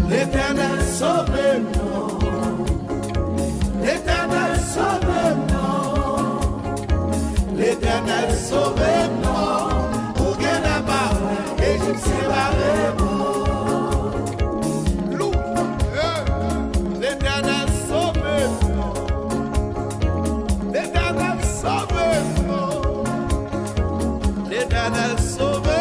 L'Éternel sauve-moi. L'Éternel sauve-moi. L'Éternel sauve-moi. Pour que n'a pas Égyptien barré-moi. L'Éternel sauve-moi. L'Éternel sauve-moi. L'Éternel sauve-moi.